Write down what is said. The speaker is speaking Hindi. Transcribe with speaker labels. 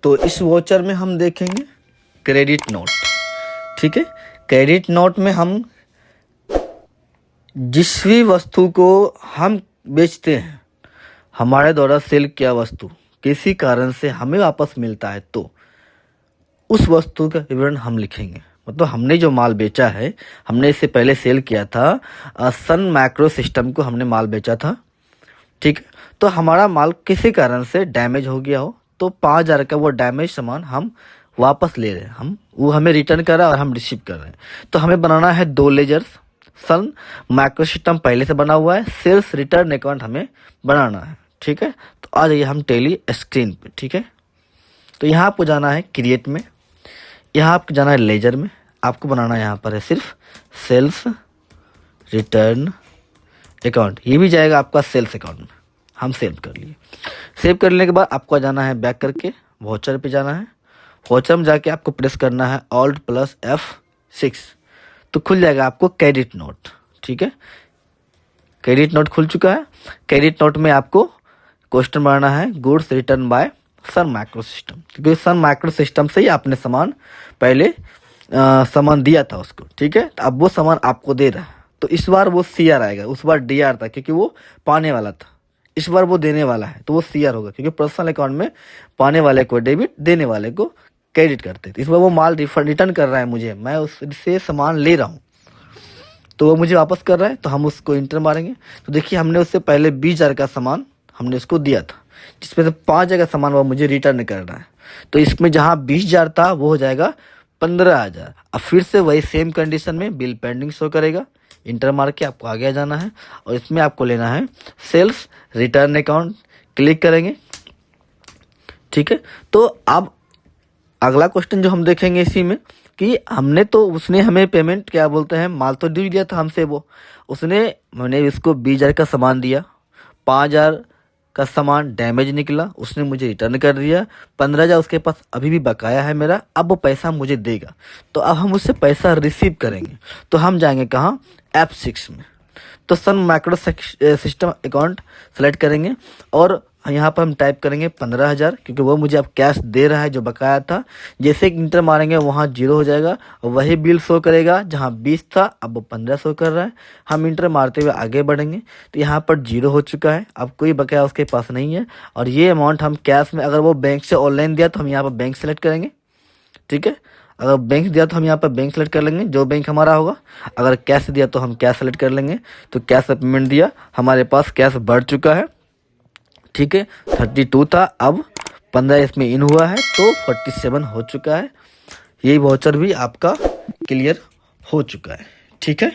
Speaker 1: तो इस वॉचर में हम देखेंगे क्रेडिट नोट। ठीक है, क्रेडिट नोट में हम जिस भी वस्तु को हम बेचते हैं, हमारे द्वारा सेल किया वस्तु किसी कारण से हमें वापस मिलता है तो उस वस्तु का विवरण हम लिखेंगे। मतलब हमने जो माल बेचा है, हमने इससे पहले सेल किया था सन माइक्रो सिस्टम को हमने माल बेचा था। ठीक है, तो हमारा माल किसी कारण से डैमेज हो गया हो तो 5,000 का वो डैमेज सामान हम वापस ले रहे हैं, हम वो हमें रिटर्न कर रहा है और हम रिसीव कर रहे हैं। तो हमें बनाना है 2 लेजर्स। सन माइक्रो सिस्टम पहले से बना हुआ है, सेल्स रिटर्न अकाउंट हमें बनाना है। ठीक है, तो आ जाइए हम टेली स्क्रीन पे। ठीक है, तो यहाँ आपको जाना है क्रिएट में, यहाँ आपको जाना है लेजर में, आपको बनाना यहाँ पर है सिर्फ सेल्स रिटर्न अकाउंट। ये भी जाएगा आपका सेल्स अकाउंट में। हम सेव कर लिए। सेव करने के बाद आपको जाना है बैक करके वाउचर पे जाना है। वाउचर में जाके आपको प्रेस करना है Alt + F6, तो खुल जाएगा आपको क्रेडिट नोट। ठीक है, क्रेडिट नोट खुल चुका है। क्रेडिट नोट में आपको क्वेश्चन बनाना है goods return bye Sun micro system, क्योंकि सन माइक्रो सिस्टम से ही आपने सामान पहले सामान दिया था उसको। ठीक है, तो अब वो सामान आपको दे रहा है, तो इस बार वो CR आएगा, उस बार DR था क्योंकि वो पाने वाला था। इस बार वो देने वाला है तो वो CR होगा, क्योंकि पर्सनल अकाउंट में पाने वाले को डेबिट, देने वाले को क्रेडिट करते थे। इस बार वो माल रिटर्न कर रहा है मुझे, मैं उससे सामान ले रहा हूँ तो वो मुझे वापस कर रहा है, तो हम उसको इंटर मारेंगे। तो देखिए हमने उससे पहले 20,000 का सामान हमने उसको दिया था, जिसमें से 5,000 का सामान वो मुझे रिटर्न कर रहा है। तो इसमें जहाँ 20,000 था वो हो जाएगा 15,000। अब फिर से वही सेम कंडीशन में बिल पेंडिंग शो करेगा, इंटर मार के आपको आगे जाना है और इसमें आपको लेना है सेल्स रिटर्न अकाउंट, क्लिक करेंगे। ठीक है, तो अब अगला क्वेश्चन जो हम देखेंगे इसी में कि हमने तो उसने हमें पेमेंट क्या बोलते हैं, माल तो ड्यू दिया था हमसे, वो उसने मैंने इसको 20,000 का सामान दिया, 5,000 का सामान डैमेज निकला, उसने मुझे रिटर्न कर दिया, 15,000 उसके पास अभी भी बकाया है मेरा, अब वो पैसा मुझे देगा। तो अब हम उससे पैसा रिसीव करेंगे, तो हम जाएंगे कहाँ, F6 में। तो Sun micro system account select करेंगे और यहाँ पर हम टाइप करेंगे 15,000, क्योंकि वो मुझे अब कैश दे रहा है जो बकाया था। जैसे इंटर मारेंगे वहाँ 0 हो जाएगा और वही बिल शो करेगा, जहाँ 20 था अब वो 15 शो कर रहा है। हम इंटर मारते हुए आगे बढ़ेंगे तो यहाँ पर 0 हो चुका है, अब कोई बकाया उसके पास नहीं है। और ये अमाउंट हम कैश में, अगर वो बैंक से ऑनलाइन दिया तो हम यहाँ पर बैंक सेलेक्ट करेंगे। ठीक है, अगर बैंक दिया तो हम यहाँ पर बैंक सेलेक्ट कर लेंगे, जो बैंक हमारा होगा। अगर कैश दिया तो हम कैश सेलेक्ट कर लेंगे। तो कैश पेमेंट दिया, हमारे पास कैश बढ़ चुका है। ठीक है, 32 था, अब 15 इसमें इन हुआ है तो 47 हो चुका है। ये वाउचर भी आपका क्लियर हो चुका है। ठीक है।